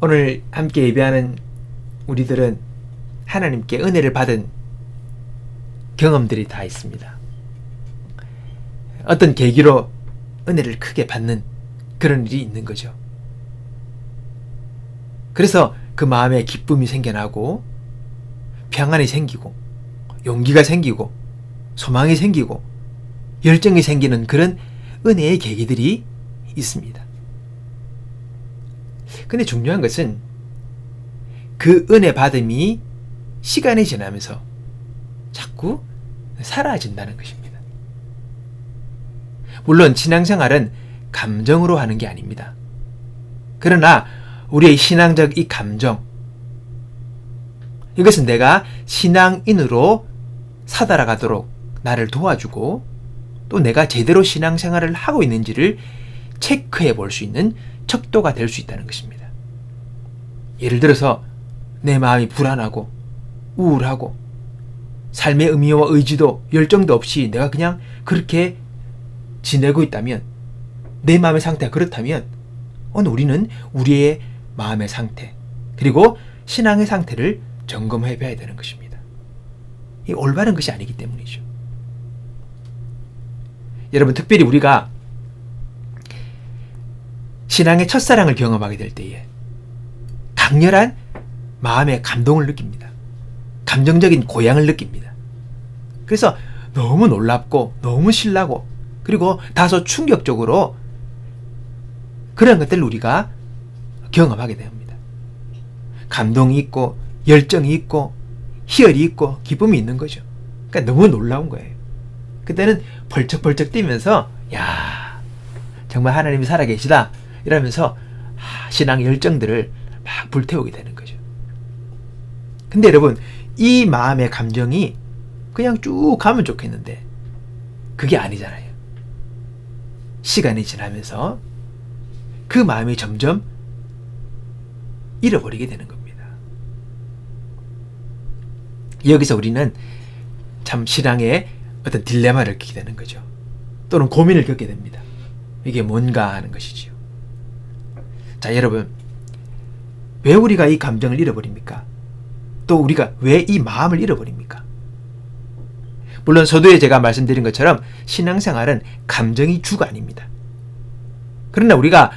오늘 함께 예배하는 우리들은 하나님께 은혜를 받은 경험들이 다 있습니다. 어떤 계기로 은혜를 크게 받는 그런 일이 있는 거죠. 그래서 그 마음에 기쁨이 생겨나고 평안이 생기고 용기가 생기고 소망이 생기고 열정이 생기는 그런 은혜의 계기들이 있습니다. 근데 중요한 것은 그 은혜 받음이 시간이 지나면서 자꾸 사라진다는 것입니다. 물론 신앙생활은 감정으로 하는 게 아닙니다. 그러나 우리의 신앙적 이 감정, 이것은 내가 신앙인으로 살아가도록 나를 도와주고 또 내가 제대로 신앙생활을 하고 있는지를 체크해 볼 수 있는 척도가 될 수 있다는 것입니다. 예를 들어서 내 마음이 불안하고 우울하고 삶의 의미와 의지도 열정도 없이 내가 그냥 그렇게 지내고 있다면, 내 마음의 상태가 그렇다면 오늘 우리는 우리의 마음의 상태 그리고 신앙의 상태를 점검해 봐야 되는 것입니다. 이 올바른 것이 아니기 때문이죠. 여러분, 특별히 우리가 신앙의 첫사랑을 경험하게 될 때에 강렬한 마음의 감동을 느낍니다. 감정적인 고향을 느낍니다. 그래서 너무 놀랍고 너무 신나고 그리고 다소 충격적으로 그런 것들을 우리가 경험하게 됩니다. 감동이 있고 열정이 있고 희열이 있고 기쁨이 있는 거죠. 그러니까 너무 놀라운 거예요. 그때는 벌쩍벌쩍 뛰면서 야, 정말 하나님이 살아계시다 이러면서 신앙의 열정들을 막 불태우게 되는 거죠. 근데 여러분, 이 마음의 감정이 그냥 쭉 가면 좋겠는데 그게 아니잖아요. 시간이 지나면서 그 마음이 점점 잃어버리게 되는 겁니다. 여기서 우리는 참 신앙의 어떤 딜레마를 겪게 되는 거죠. 또는 고민을 겪게 됩니다. 이게 뭔가 하는 것이지요. 자, 여러분, 왜 우리가 이 감정을 잃어버립니까? 또 우리가 왜 이 마음을 잃어버립니까? 물론 서두에 제가 말씀드린 것처럼 신앙생활은 감정이 주가 아닙니다. 그러나 우리가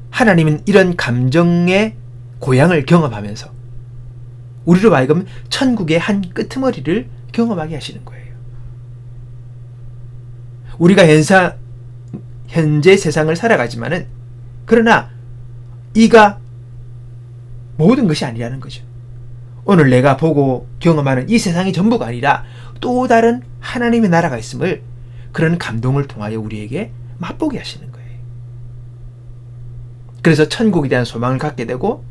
하나님은 이런 감정의 고향을 경험하면서 우리로 하여금 천국의 한 끄트머리를 경험하게 하시는 거예요. 우리가 현재 세상을 살아가지만은 그러나 이가 모든 것이 아니라는 거죠. 오늘 내가 보고 경험하는 이 세상이 전부가 아니라 또 다른 하나님의 나라가 있음을 그런 감동을 통하여 우리에게 맛보게 하시는 거예요. 그래서 천국에 대한 소망을 갖게 되고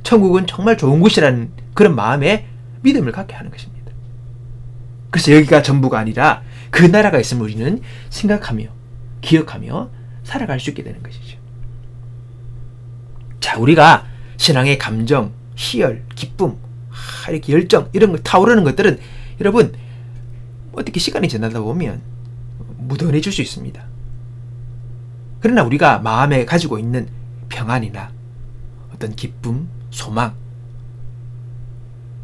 천국은 정말 좋은 곳이라는 그런 마음에 믿음을 갖게 하는 것입니다. 그래서 여기가 전부가 아니라 그 나라가 있음을 우리는 생각하며 기억하며 살아갈 수 있게 되는 것이죠. 자, 우리가 신앙의 감정, 희열, 기쁨, 이렇게 열정 이런 걸 타오르는 것들은 여러분 어떻게 시간이 지나다 보면 묻어내줄 수 있습니다. 그러나 우리가 마음에 가지고 있는 평안이나 어떤 기쁨, 소망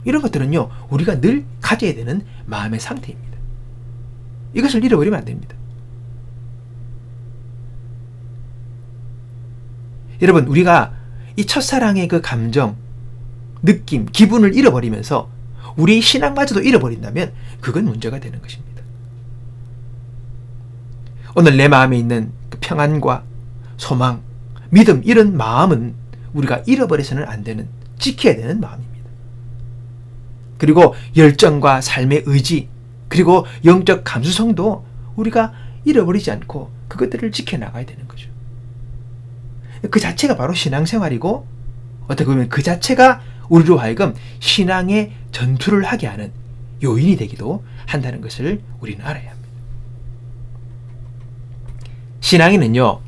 이런 것들은요 우리가 늘 가져야 되는 마음의 상태입니다. 이것을 잃어버리면 안 됩니다. 여러분, 우리가 이 첫사랑의 그 감정, 느낌, 기분을 잃어버리면서 우리 신앙마저도 잃어버린다면 그건 문제가 되는 것입니다. 오늘 내 마음에 있는 그 평안과 소망, 믿음 이런 마음은 우리가 잃어버려서는 안 되는, 지켜야 되는 마음입니다. 그리고 열정과 삶의 의지 그리고 영적 감수성도 우리가 잃어버리지 않고 그것들을 지켜나가야 되는 거죠. 그 자체가 바로 신앙생활이고 어떻게 보면 그 자체가 우리로 하여금 신앙의 전투를 하게 하는 요인이 되기도 한다는 것을 우리는 알아야 합니다. 신앙인은요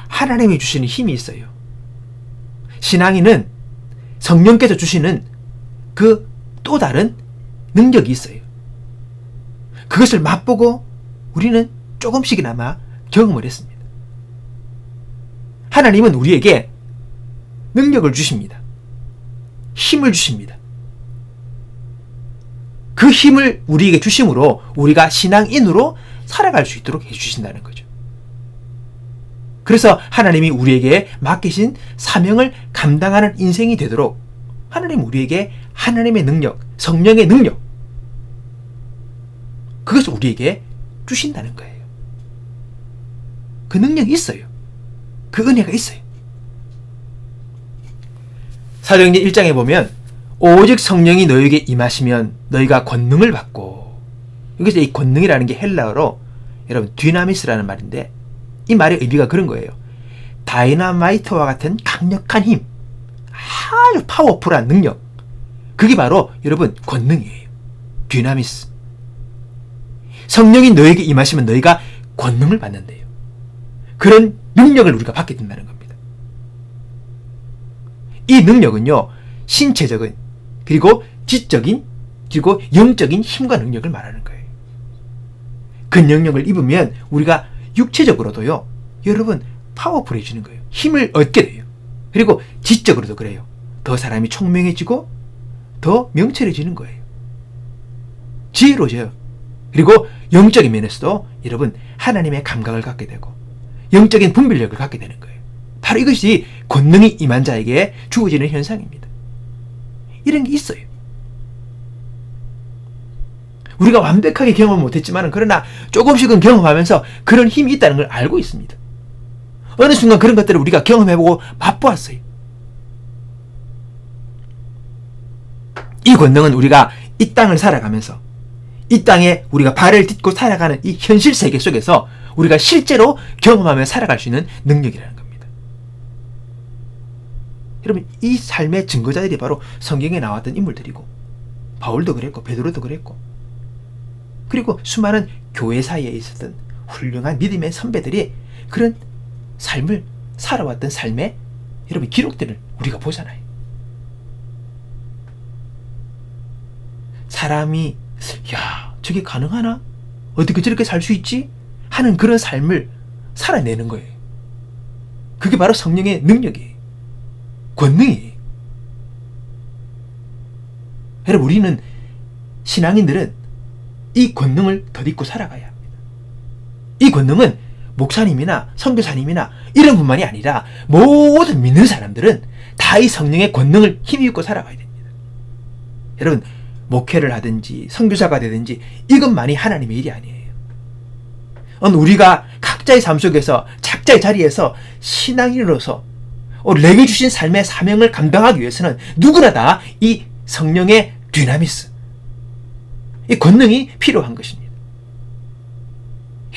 하나님이 주시는 힘이 있어요. 신앙인은 성령께서 주시는 그 또 다른 능력이 있어요. 그것을 맛보고 우리는 조금씩이나마 경험을 했습니다. 하나님은 우리에게 능력을 주십니다. 힘을 주십니다. 그 힘을 우리에게 주심으로 우리가 신앙인으로 살아갈 수 있도록 해주신다는 거죠. 그래서 하나님이 우리에게 맡기신 사명을 감당하는 인생이 되도록 하나님 우리에게 하나님의 능력, 성령의 능력, 그것을 우리에게 주신다는 거예요. 그 능력이 있어요. 그 은혜가 있어요. 사도행전 1장에 보면 오직 성령이 너에게 임하시면 너희가 권능을 받고, 여기서 이 권능이라는 게 헬라어로 여러분 디나미스라는 말인데 이 말의 의미가 그런 거예요. 다이나마이트와 같은 강력한 힘, 아주 파워풀한 능력, 그게 바로 여러분 권능이에요. 디나미스. 성령이 너에게 임하시면 너희가 권능을 받는데요. 그런 능력을 우리가 받게 된다는 겁니다. 이 능력은요, 신체적인, 그리고 지적인, 그리고 영적인 힘과 능력을 말하는 거예요. 그 능력을 입으면 우리가 육체적으로도요, 여러분 파워풀해지는 거예요. 힘을 얻게 돼요. 그리고 지적으로도 그래요. 더 사람이 총명해지고 더 명철해지는 거예요. 지혜로워져요. 그리고 영적인 면에서도 여러분 하나님의 감각을 갖게 되고 영적인 분별력을 갖게 되는 거예요. 바로 이것이 권능이 임한 자에게 주어지는 현상입니다. 이런 게 있어요. 우리가 완벽하게 경험 못했지만 그러나 조금씩은 경험하면서 그런 힘이 있다는 걸 알고 있습니다. 어느 순간 그런 것들을 우리가 경험해보고 맛보았어요. 이 권능은 우리가 이 땅을 살아가면서 이 땅에 우리가 발을 딛고 살아가는 이 현실 세계 속에서 우리가 실제로 경험하며 살아갈 수 있는 능력이라는 겁니다. 여러분, 이 삶의 증거자들이 바로 성경에 나왔던 인물들이고 바울도 그랬고 베드로도 그랬고 그리고 수많은 교회 사이에 있었던 훌륭한 믿음의 선배들이 그런 삶을 살아왔던 삶의 여러분 기록들을 우리가 보잖아요. 사람이 야, 저게 가능하나? 어떻게 저렇게 살 수 있지? 하는 그런 삶을 살아내는 거예요. 그게 바로 성령의 능력이에요. 권능이에요. 여러분, 우리는 신앙인들은 이 권능을 덧입고 살아가야 합니다. 이 권능은 목사님이나 선교사님이나 이런 분만이 아니라 모든 믿는 사람들은 다 이 성령의 권능을 힘입고 살아가야 됩니다. 여러분, 목회를 하든지 선교사가 되든지 이것만이 하나님의 일이 아니에요. 우리가 각자의 삶 속에서 각자의 자리에서 신앙인으로서 내게 주신 삶의 사명을 감당하기 위해서는 누구나 다 이 성령의 디나미스, 이 권능이 필요한 것입니다.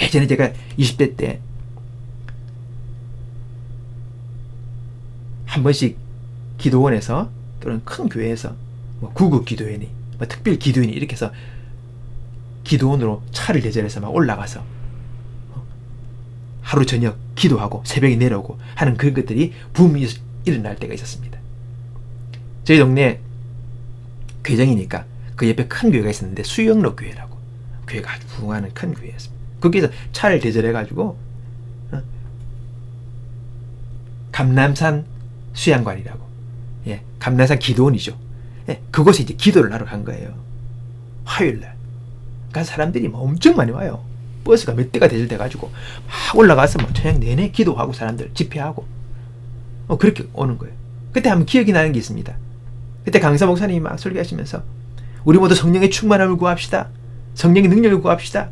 예전에 제가 20대 때 한 번씩 기도원에서 또는 큰 교회에서 구급 기도회니 특별 기도인이 이렇게 해서 기도원으로 차를 대절해서 막 올라가서 하루 저녁 기도하고 새벽에 내려오고 하는 그런 것들이 붐이 일어날 때가 있었습니다. 저희 동네 괴정이니까 그 옆에 큰 교회가 있었는데 수영로 교회라고, 교회가 아주 부흥하는 큰 교회였습니다. 거기에서 차를 대절해가지고 감남산 수양관이라고, 감남산 기도원이죠. 그곳에 이제 기도를 하러 간 거예요. 화요일날. 그러니까 사람들이 엄청 많이 와요. 버스가 몇 대가 대절돼가지고 막 올라가서 저녁 내내 기도하고 사람들 집회하고 그렇게 오는 거예요. 그때 한번 기억이 나는 게 있습니다. 그때 강사 목사님이 막 설교하시면서 우리 모두 성령의 충만함을 구합시다. 성령의 능력을 구합시다.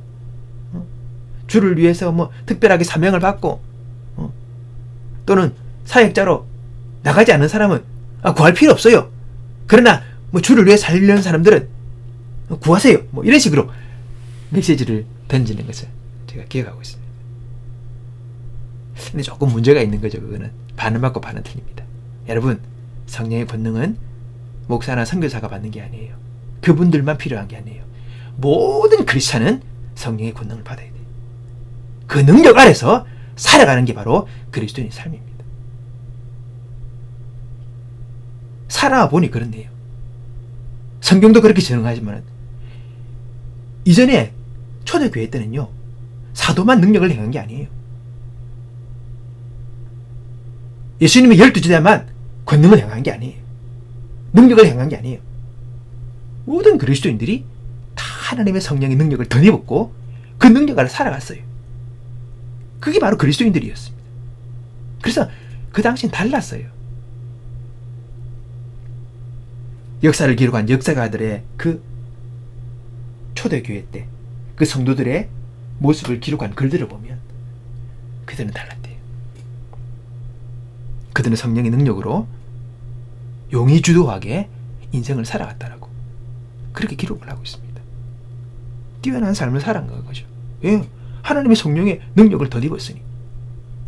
주를 위해서 특별하게 사명을 받고 또는 사역자로 나가지 않는 사람은 구할 필요 없어요. 그러나 주를 위해 살려는 사람들은 구하세요. 이런 식으로 메시지를 던지는 것을 제가 기억하고 있습니다. 근데 조금 문제가 있는 거죠. 그거는 반은 맞고 반은 틀립니다. 여러분, 성령의 권능은 목사나 선교사가 받는 게 아니에요. 그분들만 필요한 게 아니에요. 모든 크리스찬은 성령의 권능을 받아야 돼요. 그 능력 아래서 살아가는 게 바로 그리스도인의 삶입니다. 살아보니 그렇네요. 성경도 그렇게 전응하지만 이전에 초대교회 때는요, 사도만 능력을 행한 게 아니에요. 예수님이 12제자만 권능을 행한 게 아니에요. 능력을 행한 게 아니에요. 모든 그리스도인들이 다 하나님의 성령의 능력을 덧입었고 그 능력 아래 살아갔어요. 그게 바로 그리스도인들이었습니다. 그래서 그 당시엔 달랐어요. 역사를 기록한 역사가들의 그 초대교회 때 그 성도들의 모습을 기록한 글들을 보면 그들은 달랐대요. 그들은 성령의 능력으로 용의주도하게 인생을 살아갔다라고 그렇게 기록을 하고 있습니다. 뛰어난 삶을 살아간 거죠. 왜? 하나님의 성령의 능력을 덧입었으니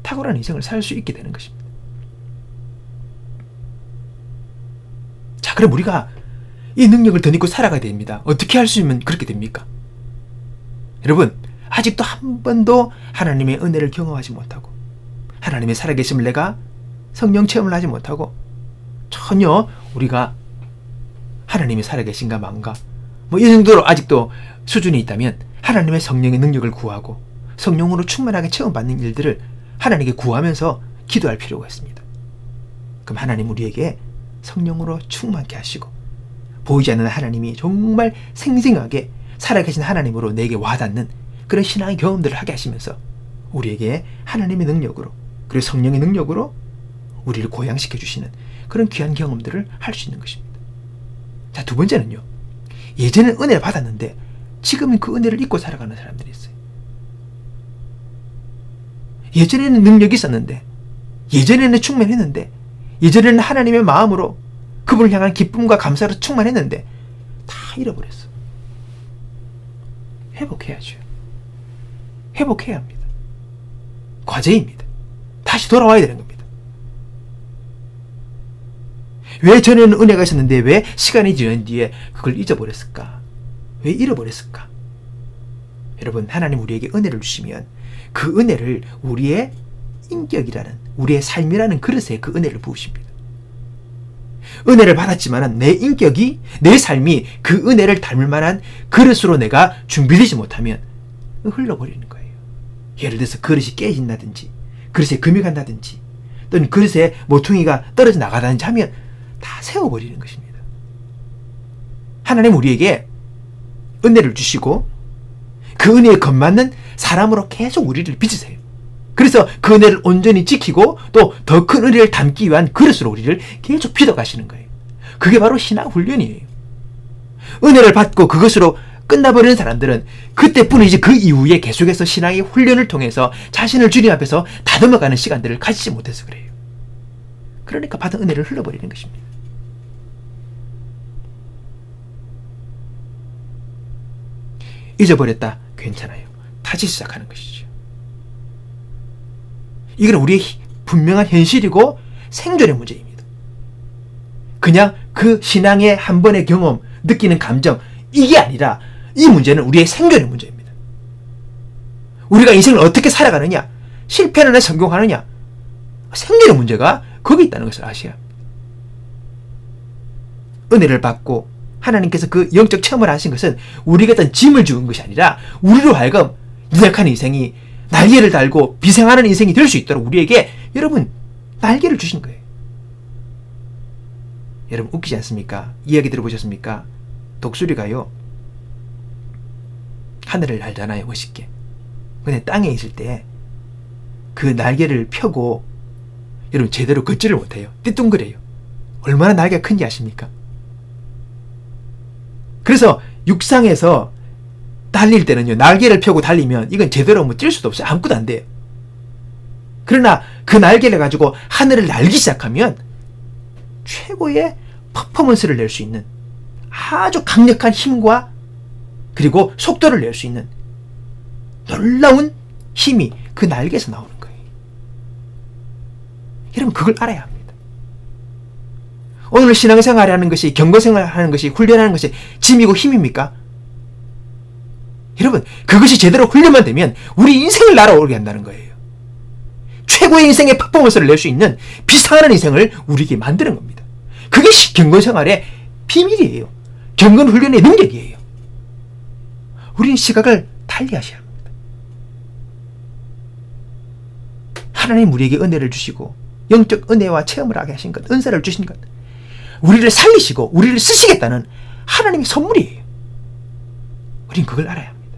탁월한 인생을 살 수 있게 되는 것입니다. 자, 그럼 우리가 이 능력을 덧입고 살아가야 됩니다. 어떻게 할 수 있으면 그렇게 됩니까? 여러분, 아직도 한 번도 하나님의 은혜를 경험하지 못하고 하나님의 살아계심을 내가 성령 체험을 하지 못하고 전혀 우리가 하나님의 살아계신가 만가 이 정도로 아직도 수준이 있다면 하나님의 성령의 능력을 구하고 성령으로 충만하게 체험받는 일들을 하나님께 구하면서 기도할 필요가 있습니다. 그럼 하나님 우리에게 성령으로 충만케 하시고 보이지 않는 하나님이 정말 생생하게 살아계신 하나님으로 내게 와닿는 그런 신앙의 경험들을 하게 하시면서 우리에게 하나님의 능력으로 그리고 성령의 능력으로 우리를 고양시켜 주시는 그런 귀한 경험들을 할 수 있는 것입니다. 자, 두 번째는요. 예전에는 은혜를 받았는데 지금은 그 은혜를 잊고 살아가는 사람들이 있어요. 예전에는 능력이 있었는데 예전에는 충만했는데 예전에는 하나님의 마음으로 그분을 향한 기쁨과 감사로 충만했는데 다 잃어버렸어. 회복해야죠. 회복해야 합니다. 과제입니다. 다시 돌아와야 되는 겁니다. 왜 전에는 은혜가 있었는데 왜 시간이 지난 뒤에 그걸 잊어버렸을까? 왜 잃어버렸을까? 여러분, 하나님 우리에게 은혜를 주시면 그 은혜를 우리의 인격이라는 우리의 삶이라는 그릇에 그 은혜를 부으십니다. 은혜를 받았지만 내 인격이 내 삶이 그 은혜를 담을 만한 그릇으로 내가 준비되지 못하면 흘러버리는 거예요. 예를 들어서 그릇이 깨진다든지 그릇에 금이 간다든지 또는 그릇에 모퉁이가 떨어져 나가다든지 하면 다 세워버리는 것입니다. 하나님 우리에게 은혜를 주시고 그 은혜에 걸맞는 사람으로 계속 우리를 빚으세요. 그래서 그 은혜를 온전히 지키고 또 더 큰 은혜를 담기 위한 그릇으로 우리를 계속 빚어가시는 거예요. 그게 바로 신앙 훈련이에요. 은혜를 받고 그것으로 끝나버리는 사람들은 그때뿐이지 그 이후에 계속해서 신앙의 훈련을 통해서 자신을 주님 앞에서 다듬어가는 시간들을 가지지 못해서 그래요. 그러니까 받은 은혜를 흘러버리는 것입니다. 잊어버렸다. 괜찮아요. 다시 시작하는 것이죠. 이건 우리의 분명한 현실이고 생존의 문제입니다. 그냥 그 신앙의 한 번의 경험, 느끼는 감정, 이게 아니라 이 문제는 우리의 생존의 문제입니다. 우리가 인생을 어떻게 살아가느냐, 실패하느냐, 성공하느냐, 생존의 문제가 거기 있다는 것을 아셔야 합니다. 은혜를 받고 하나님께서 그 영적 체험을 하신 것은 우리가 어떤 짐을 주은 것이 아니라 우리로 하여금 유약한 인생이 날개를 달고 비상하는 인생이 될 수 있도록 우리에게 여러분 날개를 주신 거예요. 여러분 웃기지 않습니까? 이야기 들어보셨습니까? 독수리가요 하늘을 날잖아요. 멋있게. 근데 땅에 있을 때 그 날개를 펴고 여러분 제대로 걷지를 못해요. 띠뚱거려요. 얼마나 날개가 큰지 아십니까? 그래서 육상에서 달릴 때는요 날개를 펴고 달리면 이건 제대로 뛸 수도 없어요. 아무것도 안 돼요. 그러나 그 날개를 가지고 하늘을 날기 시작하면 최고의 퍼포먼스를 낼 수 있는 아주 강력한 힘과 그리고 속도를 낼 수 있는 놀라운 힘이 그 날개에서 나오는 거예요. 여러분 그걸 알아야 합니다. 오늘 신앙생활을 하는 것이 경건생활을 하는 것이 훈련하는 것이 짐이고 힘입니까? 여러분 그것이 제대로 훈련만 되면 우리 인생을 날아오르게 한다는 거예요. 최고의 인생의 퍼포먼스를 낼 수 있는 비상하는 인생을 우리에게 만드는 겁니다. 그게 경건생활의 비밀이에요. 경건훈련의 능력이에요. 우리는 시각을 달리하셔야 합니다. 하나님 우리에게 은혜를 주시고 영적 은혜와 체험을 하게 하신 것, 은사를 주신 것, 우리를 살리시고 우리를 쓰시겠다는 하나님의 선물이에요. 우린 그걸 알아야 합니다.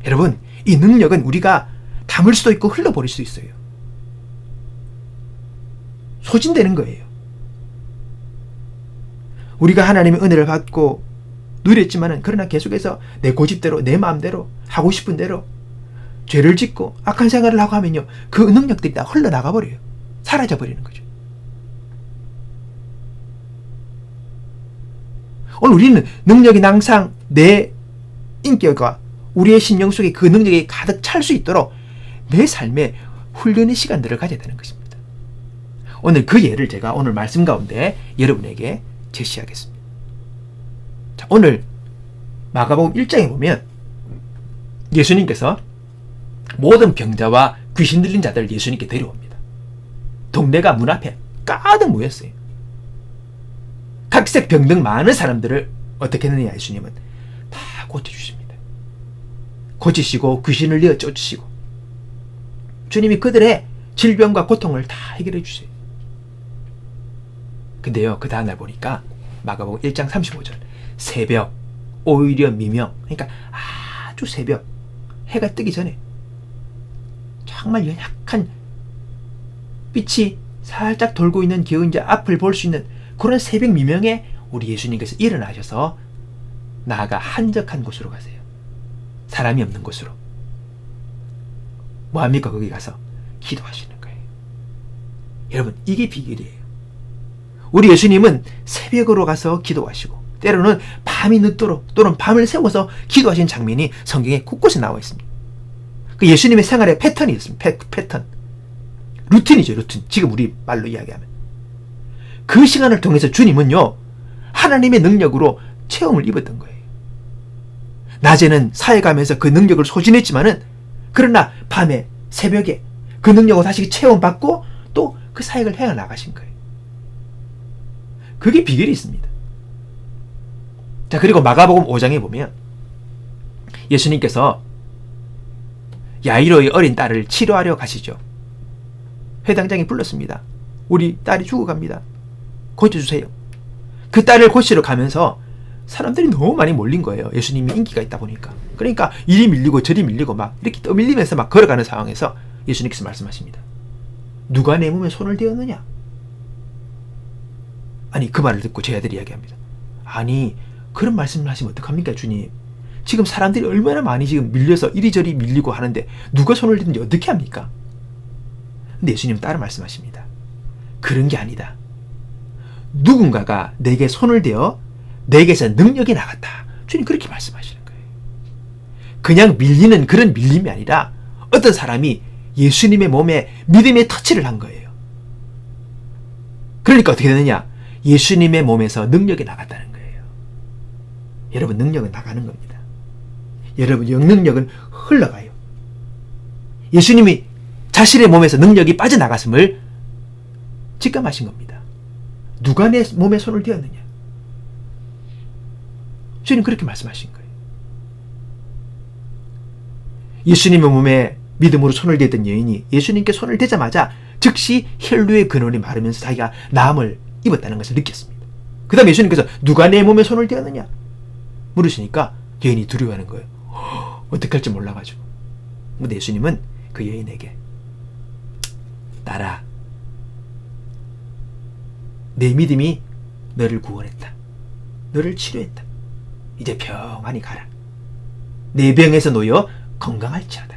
여러분, 이 능력은 우리가 담을 수도 있고 흘러버릴 수도 있어요. 소진되는 거예요. 우리가 하나님의 은혜를 받고 누렸지만은, 그러나 계속해서 내 고집대로, 내 마음대로, 하고 싶은 대로 죄를 짓고 악한 생활을 하고 하면요, 그 능력들이 다 흘러나가 버려요. 사라져 버리는 거죠. 오늘 우리는 능력이 항상 내 인격과 우리의 심령 속에 그 능력이 가득 찰 수 있도록 내 삶에 훈련의 시간들을 가져야 되는 것입니다. 오늘 그 예를 제가 오늘 말씀 가운데 여러분에게 제시하겠습니다. 자, 오늘 마가복음 1장에 보면 예수님께서 모든 병자와 귀신 들린 자들을 예수님께 데려옵니다. 동네가 문 앞에 가득 모였어요. 각색 병등 많은 사람들을 어떻게 했느냐, 예수님은 다 고쳐주십니다. 고치시고 귀신을 내어 쫓으시고 주님이 그들의 질병과 고통을 다 해결해 주세요. 근데요, 그 다음날 보니까 마가복음 1장 35절, 새벽, 오히려 미명, 그러니까 아주 새벽, 해가 뜨기 전에 정말 연약한 빛이 살짝 돌고 있는 기운자 앞을 볼 수 있는 그런 새벽 미명에 우리 예수님께서 일어나셔서 나아가 한적한 곳으로 가세요. 사람이 없는 곳으로. 뭐합니까? 거기 가서 기도하시는 거예요. 여러분, 이게 비결이에요. 우리 예수님은 새벽으로 가서 기도하시고 때로는 밤이 늦도록 또는 밤을 새워서 기도하신 장면이 성경에 곳곳에 나와 있습니다. 그 예수님의 생활의 패턴이 있습니다. 패턴. 루틴이죠, 루틴. 지금 우리 말로 이야기하면. 그 시간을 통해서 주님은요, 하나님의 능력으로 체험을 입었던 거예요. 낮에는 사역하면서 그 능력을 소진했지만은, 그러나 밤에, 새벽에 그 능력을 다시 체험받고 또 그 사역을 해 나가신 거예요. 그게 비결이 있습니다. 자, 그리고 마가복음 5장에 보면 예수님께서 야이로의 어린 딸을 치료하려 가시죠. 회당장이 불렀습니다. 우리 딸이 죽어갑니다. 고쳐주세요. 그 딸을 고치러 가면서 사람들이 너무 많이 몰린 거예요. 예수님이 인기가 있다 보니까. 그러니까 이리 밀리고 저리 밀리고 막 이렇게 떠밀리면서 막 걸어가는 상황에서 예수님께서 말씀하십니다. 누가 내 몸에 손을 대었느냐? 아니, 그 말을 듣고 제 아들이 이야기합니다. 아니, 그런 말씀을 하시면 어떡합니까, 주님? 지금 사람들이 얼마나 많이 지금 밀려서 이리저리 밀리고 하는데 누가 손을 대든지 어떻게 합니까? 근데 예수님은 다른 말씀하십니다. 그런 게 아니다. 누군가가 내게 손을 대어 내게서 능력이 나갔다. 주님 그렇게 말씀하시는 거예요. 그냥 밀리는 그런 밀림이 아니라 어떤 사람이 예수님의 몸에 믿음의 터치를 한 거예요. 그러니까 어떻게 되느냐? 예수님의 몸에서 능력이 나갔다는 거예요. 여러분, 능력은 나가는 겁니다. 여러분, 영능력은 흘러가요. 예수님이 자신의 몸에서 능력이 빠져나갔음을 직감하신 겁니다. 누가 내 몸에 손을 대었느냐? 주님 그렇게 말씀하신 거예요. 예수님의 몸에 믿음으로 손을 대던 여인이 예수님께 손을 대자마자 즉시 혈류의 근원이 마르면서 자기가 나음을 입었다는 것을 느꼈습니다. 그 다음에 예수님께서 누가 내 몸에 손을 대었느냐? 물으시니까 여인이 두려워하는 거예요. 어떻게 할지 몰라가지고. 근데 예수님은 그 여인에게 딸아, 내 믿음이 너를 구원했다. 너를 치료했다. 이제 평안히 가라. 내 병에서 놓여 건강할지어다.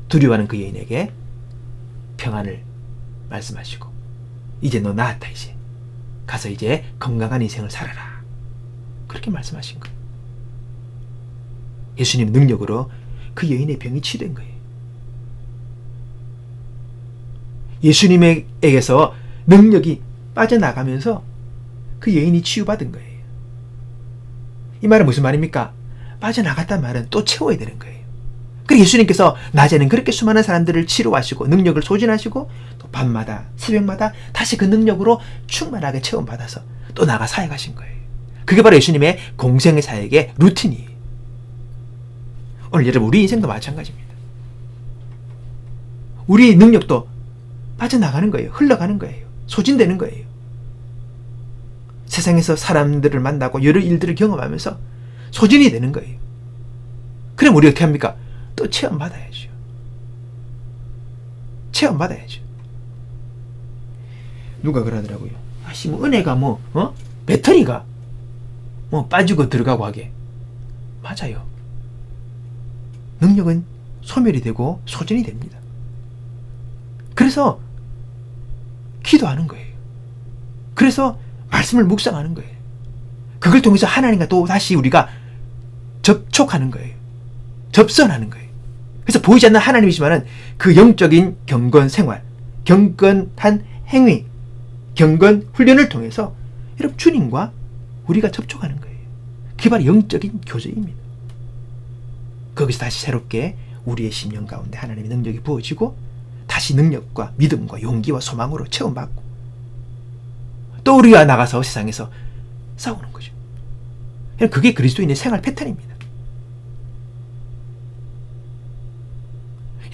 두려워하는 그 여인에게 평안을 말씀하시고 이제 너 나았다. 이제 가서 이제 건강한 인생을 살아라. 그렇게 말씀하신 거예요. 예수님 능력으로 그 여인의 병이 치유된 거예요. 예수님에게서 능력이 빠져나가면서 그 여인이 치유받은 거예요. 이 말은 무슨 말입니까? 빠져나갔단 말은 또 채워야 되는 거예요. 그리고 예수님께서 낮에는 그렇게 수많은 사람들을 치료하시고 능력을 소진하시고 또 밤마다 새벽마다 다시 그 능력으로 충만하게 체험받아서 또 나가 사역하신 거예요. 그게 바로 예수님의 공생의 사역의 루틴이에요. 오늘 여러분, 우리 인생도 마찬가지입니다. 우리 능력도 빠져나가는 거예요. 흘러가는 거예요. 소진되는 거예요. 세상에서 사람들을 만나고 여러 일들을 경험하면서 소진이 되는 거예요. 그럼 우리 어떻게 합니까? 또 체험받아야죠. 체험받아야죠. 누가 그러더라고요. 아씨, 뭐 은혜가 배터리가 빠지고 들어가고 하게. 맞아요. 능력은 소멸이 되고 소진이 됩니다. 그래서 기도하는 거예요. 그래서 말씀을 묵상하는 거예요. 그걸 통해서 하나님과 또 다시 우리가 접촉하는 거예요. 접선하는 거예요. 그래서 보이지 않는 하나님이지만은 그 영적인 경건 생활, 경건한 행위, 경건 훈련을 통해서 여러분 주님과 우리가 접촉하는 거예요. 그게 바로 영적인 교제입니다. 거기서 다시 새롭게 우리의 심령 가운데 하나님의 능력이 부어지고 다시 능력과 믿음과 용기와 소망으로 체험받고 또 우리가 나가서 세상에서 싸우는 거죠. 그게 그리스도인의 생활 패턴입니다.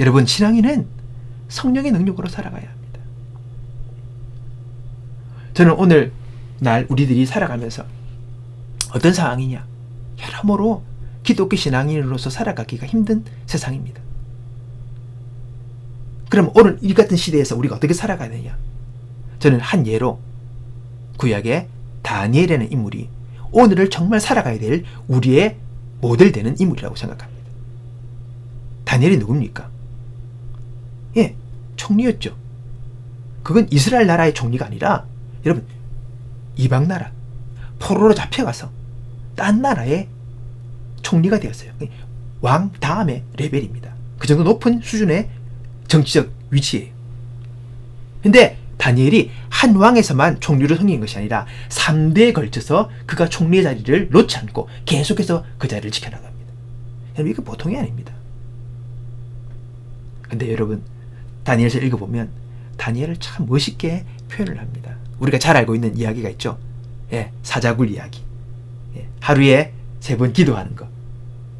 여러분, 신앙인은 성령의 능력으로 살아가야 합니다. 저는 오늘 날 우리들이 살아가면서 어떤 상황이냐, 여러모로 기독교 신앙인으로서 살아가기가 힘든 세상입니다. 그럼 오늘 이 같은 시대에서 우리가 어떻게 살아가야 되냐? 저는 한 예로 구약의 다니엘이라는 인물이 오늘을 정말 살아가야 될 우리의 모델 되는 인물이라고 생각합니다. 다니엘이 누굽니까? 예, 총리였죠. 그건 이스라엘 나라의 총리가 아니라 여러분 이방 나라 포로로 잡혀가서 딴 나라의 총리가 되었어요. 왕 다음의 레벨입니다. 그 정도 높은 수준의 정치적 위치예요. 근데 다니엘이 한 왕에서만 총리로 섬긴 것이 아니라 3대에 걸쳐서 그가 총리의 자리를 놓지 않고 계속해서 그 자리를 지켜나갑니다. 여러분, 이거 보통이 아닙니다. 근데 여러분, 다니엘서 읽어보면 다니엘을 참 멋있게 표현을 합니다. 우리가 잘 알고 있는 이야기가 있죠. 예, 사자굴 이야기. 예, 하루에 3번 기도하는 거.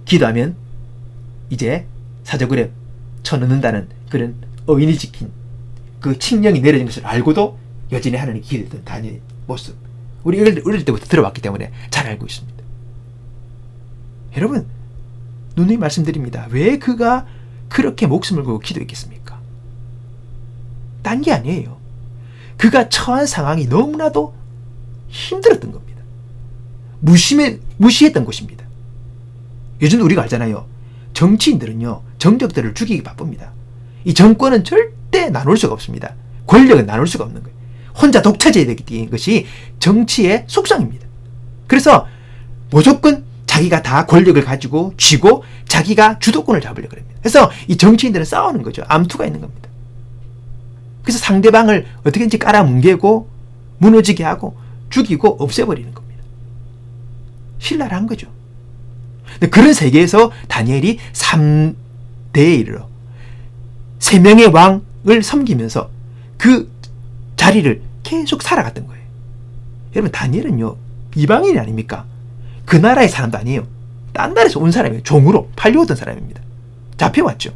기도하면 이제 사자굴에 쳐넣는다는 그런 어인이 지킨 그 칙령이 내려진 것을 알고도 여전히 하나님께 기도했던 다니엘의 모습. 우리 어릴 때부터 들어왔기 때문에 잘 알고 있습니다. 여러분, 누누이 말씀드립니다. 왜 그가 그렇게 목숨을 걸고 기도했겠습니까? 딴 게 아니에요. 그가 처한 상황이 너무나도 힘들었던 겁니다. 무시했던 곳입니다. 요즘 우리가 알잖아요. 정치인들은요, 정적들을 죽이기 바쁩니다. 이 정권은 절대 나눌 수가 없습니다. 권력은 나눌 수가 없는 거예요. 혼자 독차지해야 되는 것이 정치의 속성입니다. 그래서 무조건 자기가 다 권력을 가지고 쥐고 자기가 주도권을 잡으려고 합니다. 그래서 이 정치인들은 싸우는 거죠. 암투가 있는 겁니다. 그래서 상대방을 어떻게든지 깔아뭉개고 무너지게 하고 죽이고 없애버리는 겁니다. 신랄한 거죠. 근데 그런 세계에서 다니엘이 3대에 이르러 3명의 왕을 섬기면서 그 자리를 계속 살아갔던 거예요. 여러분, 다니엘은요, 이방인이 아닙니까? 그 나라의 사람도 아니에요. 딴 나라에서 온 사람이에요. 종으로 팔려오던 사람입니다. 잡혀왔죠.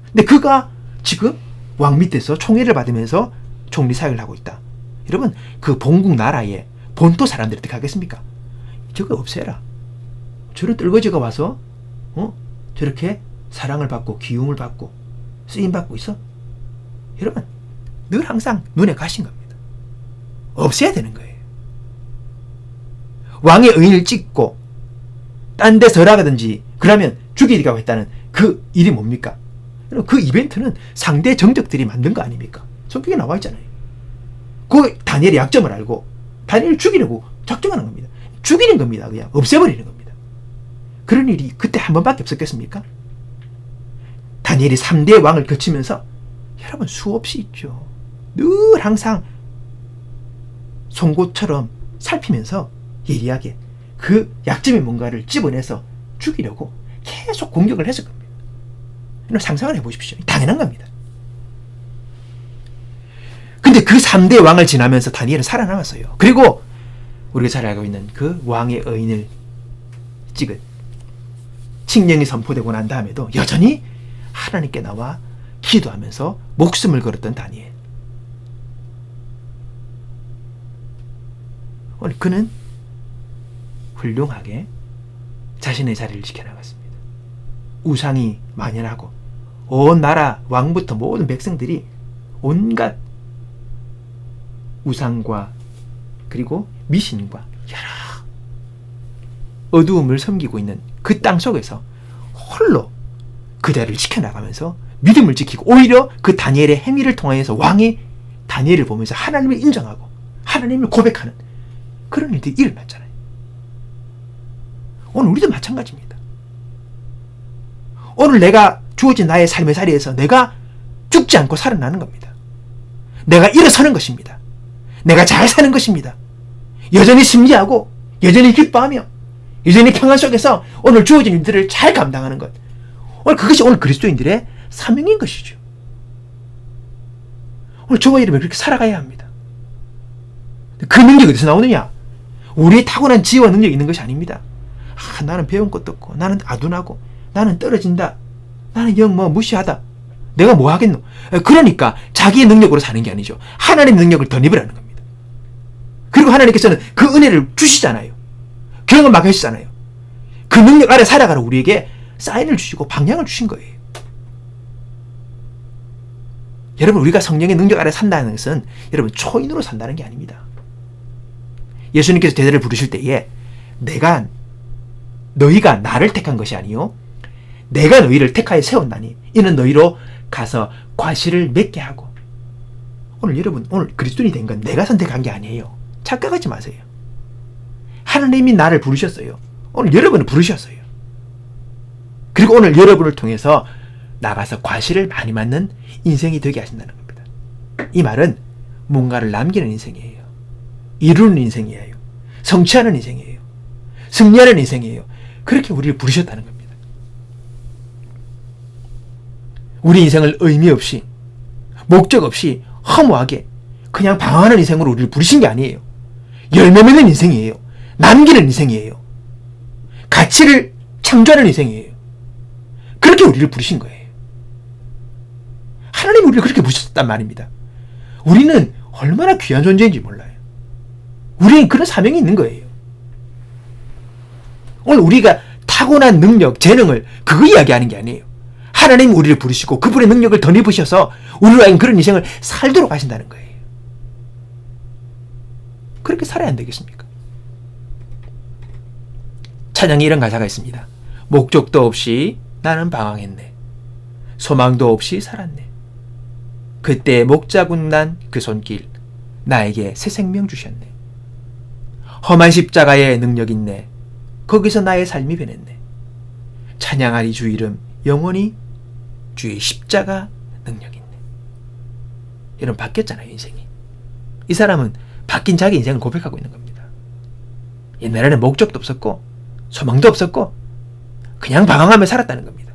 근데 그가 지금 왕 밑에서 총애를 받으면서 총리 사역을 하고 있다. 여러분, 그 본국 나라의 본토 사람들이 어떻게 하겠습니까? 저거 없애라. 저런 떨거지가 와서 저렇게 사랑을 받고 기움을 받고 쓰임 받고 있어? 여러분, 늘 항상 눈에 가신 겁니다. 없애야 되는 거예요. 왕의 의인을 찍고 딴 데 설하든지 그러면 죽이기가 했다는 그 일이 뭡니까? 그 이벤트는 상대 정적들이 만든 거 아닙니까? 성경에 나와 있잖아요. 그 다니엘의 약점을 알고 다니엘을 죽이려고 작정하는 겁니다. 죽이는 겁니다. 그냥 없애버리는 겁니다. 그런 일이 그때 한 번밖에 없었겠습니까? 다니엘이 3대 왕을 거치면서 여러분 수없이 있죠. 늘 항상 송곳처럼 살피면서 예리하게 그 약점이 뭔가를 집어내서 죽이려고 계속 공격을 했을 겁니다. 상상을 해보십시오. 당연한 겁니다. 근데 그 3대 왕을 지나면서 다니엘은 살아남았어요. 그리고 우리가 잘 알고 있는 그 왕의 의인을 찍은 칙령이 선포되고 난 다음에도 여전히 하나님께 나와 기도하면서 목숨을 걸었던 다니엘. 오늘 그는 훌륭하게 자신의 자리를 지켜나갔습니다. 우상이 만연하고 온 나라 왕부터 모든 백성들이 온갖 우상과 그리고 미신과 여러 어두움을 섬기고 있는 그 땅 속에서 홀로 그 자리를 지켜나가면서 믿음을 지키고, 오히려 그 다니엘의 행위를 통해서 왕이 다니엘을 보면서 하나님을 인정하고 하나님을 고백하는 그런 일들이 일어났잖아요. 오늘 우리도 마찬가지입니다. 오늘 내가 주어진 나의 삶의 자리에서 내가 죽지 않고 살아나는 겁니다. 내가 일어서는 것입니다. 내가 잘 사는 것입니다. 여전히 승리하고 여전히 기뻐하며 여전히 평안 속에서 오늘 주어진 일들을 잘 감당하는 것. 오늘 그것이 오늘 그리스도인들의 사명인 것이죠. 오늘 저와 여러분이 그렇게 살아가야 합니다. 그 능력이 어디서 나오느냐? 우리의 타고난 지혜와 능력이 있는 것이 아닙니다. 나는 배운 것도 없고, 나는 아둔하고, 나는 떨어진다, 나는 영 무시하다, 내가 뭐 하겠노? 그러니까 자기의 능력으로 사는 게 아니죠. 하나님의 능력을 덧입으라는 겁니다. 그리고 하나님께서는 그 은혜를 주시잖아요. 경험 맡기시잖아요. 그 능력 아래 살아가는 우리에게 사인을 주시고 방향을 주신 거예요. 여러분, 우리가 성령의 능력 아래 산다는 것은 여러분 초인으로 산다는 게 아닙니다. 예수님께서 제자를 부르실 때에 너희가 나를 택한 것이 아니요 내가 너희를 택하여 세웠나니 이는 너희로 가서 과실을 맺게 하고. 오늘 여러분, 오늘 그리스도인이 된 건 내가 선택한 게 아니에요. 착각하지 마세요. 하나님이 나를 부르셨어요. 오늘 여러분을 부르셨어요. 그리고 오늘 여러분을 통해서 나가서 과실을 많이 맞는 인생이 되게 하신다는 겁니다. 이 말은 뭔가를 남기는 인생이에요. 이루는 인생이에요. 성취하는 인생이에요. 승리하는 인생이에요. 그렇게 우리를 부르셨다는 겁니다. 우리 인생을 의미 없이 목적 없이 허무하게 그냥 방황하는 인생으로 우리를 부르신 게 아니에요. 열매 맺는 인생이에요. 남기는 인생이에요. 가치를 창조하는 인생이에요. 그렇게 우리를 부르신 거예요. 하나님이 우리를 그렇게 부르셨단 말입니다. 우리는 얼마나 귀한 존재인지 몰라요. 우리는 그런 사명이 있는 거예요. 오늘 우리가 타고난 능력, 재능을 그거 이야기하는 게 아니에요. 하나님이 우리를 부르시고 그분의 능력을 덧입으셔서 우리로 하여금 그런 인생을 살도록 하신다는 거예요. 그렇게 살아야 안 되겠습니까? 찬양에 이런 가사가 있습니다. 목적도 없이 나는 방황했네. 소망도 없이 살았네. 그때 목자군난 그 손길 나에게 새 생명 주셨네. 험한 십자가의 능력 있네. 거기서 나의 삶이 변했네. 찬양하리 주 이름 영원히 주의 십자가 능력 있네. 이런 바뀌었잖아요, 인생이. 이 사람은 바뀐 자기 인생을 고백하고 있는 겁니다. 옛날에는 목적도 없었고 소망도 없었고 그냥 방황하며 살았다는 겁니다.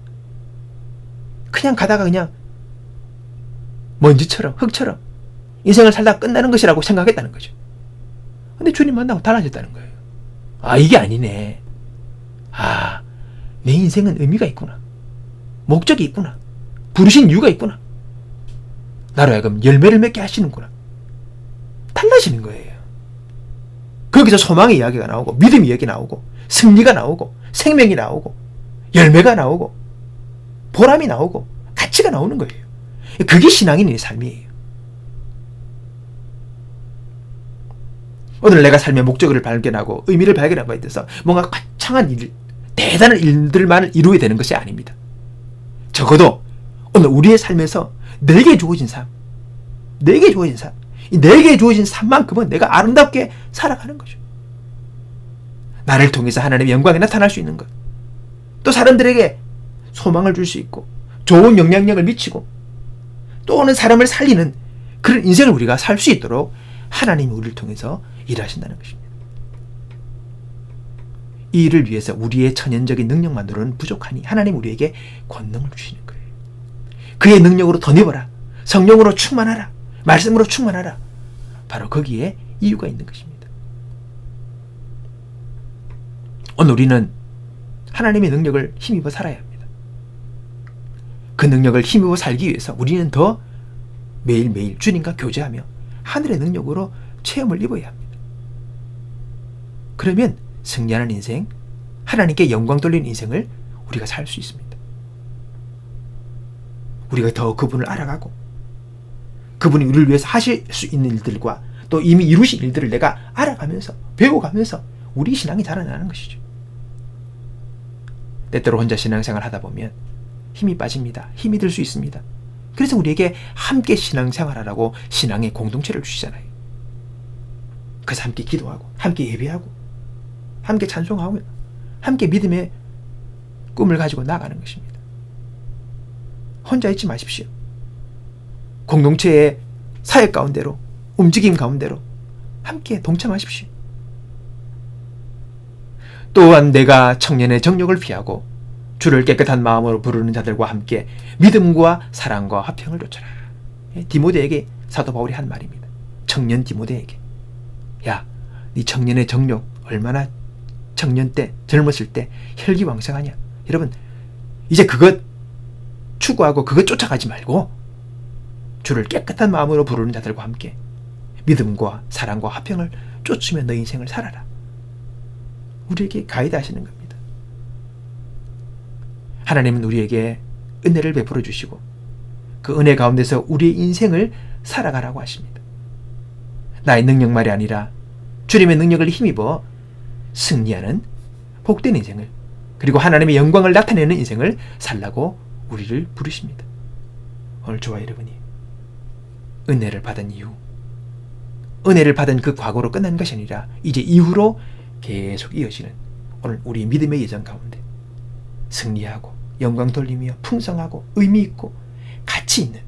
그냥 가다가 그냥 먼지처럼 흙처럼 인생을 살다가 끝나는 것이라고 생각했다는 거죠. 근데 주님 만나고 달라졌다는 거예요. 이게 아니네. 내 인생은 의미가 있구나. 목적이 있구나. 부르신 이유가 있구나. 나로 하여금 열매를 맺게 하시는구나. 달라지는 거예요. 거기서 소망의 이야기가 나오고 믿음의 이야기 나오고 승리가 나오고 생명이 나오고 열매가 나오고 보람이 나오고 가치가 나오는 거예요. 그게 신앙인의 삶이에요. 오늘 내가 삶의 목적을 발견하고 의미를 발견하고 있어서 뭔가 거창한 일, 대단한 일들만을 이루어야 되는 것이 아닙니다. 적어도 오늘 우리의 삶에서 내게 주어진 삶, 내게 주어진 삶, 이 내게 주어진 삶만큼은 내가 아름답게 살아가는 거죠. 나를 통해서 하나님의 영광이 나타날 수 있는 것, 또 사람들에게 소망을 줄 수 있고 좋은 영향력을 미치고 또는 사람을 살리는 그런 인생을 우리가 살 수 있도록 하나님이 우리를 통해서 일하신다는 것입니다. 이 일을 위해서 우리의 천연적인 능력만으로는 부족하니 하나님 우리에게 권능을 주시는 거예요. 그의 능력으로 덧입어라. 성령으로 충만하라. 말씀으로 충만하라. 바로 거기에 이유가 있는 것입니다. 오늘 우리는 하나님의 능력을 힘입어 살아야 합니다. 그 능력을 힘입어 살기 위해서 우리는 더 매일매일 주님과 교제하며 하늘의 능력으로 체험을 입어야 합니다. 그러면 승리하는 인생, 하나님께 영광 돌리는 인생을 우리가 살 수 있습니다. 우리가 더 그분을 알아가고 그분이 우리를 위해서 하실 수 있는 일들과 또 이미 이루신 일들을 내가 알아가면서 배워가면서 우리 신앙이 자라나는 것이죠. 때때로 혼자 신앙생활 하다 보면 힘이 빠집니다. 힘이 들 수 있습니다. 그래서 우리에게 함께 신앙생활하라고 신앙의 공동체를 주시잖아요. 그래서 함께 기도하고 함께 예배하고 함께 찬송하고 함께 믿음의 꿈을 가지고 나가는 것입니다. 혼자 있지 마십시오. 공동체의 사역 가운데로 움직임 가운데로 함께 동참하십시오. 또한 내가 청년의 정욕을 피하고 주를 깨끗한 마음으로 부르는 자들과 함께 믿음과 사랑과 화평을 좇아라. 디모데에게 사도 바울이 한 말입니다. 청년 디모데에게, 야, 네 청년의 정욕 얼마나 청년 때 젊었을 때 혈기왕성하냐. 여러분, 이제 그것 추구하고 그것 쫓아가지 말고 주를 깨끗한 마음으로 부르는 자들과 함께 믿음과 사랑과 화평을 쫓으며 너 인생을 살아라. 우리에게 가이드 하시는 겁니다. 하나님은 우리에게 은혜를 베풀어 주시고 그 은혜 가운데서 우리의 인생을 살아가라고 하십니다. 나의 능력만이 아니라 주님의 능력을 힘입어 승리하는 복된 인생을, 그리고 하나님의 영광을 나타내는 인생을 살라고 우리를 부르십니다. 오늘 저와 여러분이 은혜를 받은 이후, 은혜를 받은 그 과거로 끝난 것이 아니라 이제 이후로 계속 이어지는 오늘 우리 믿음의 여정 가운데 승리하고 영광 돌리며 풍성하고 의미 있고 가치 있는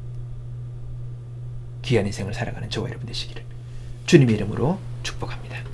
귀한 인생을 살아가는 저와 여러분 되시기를 주님의 이름으로 축복합니다.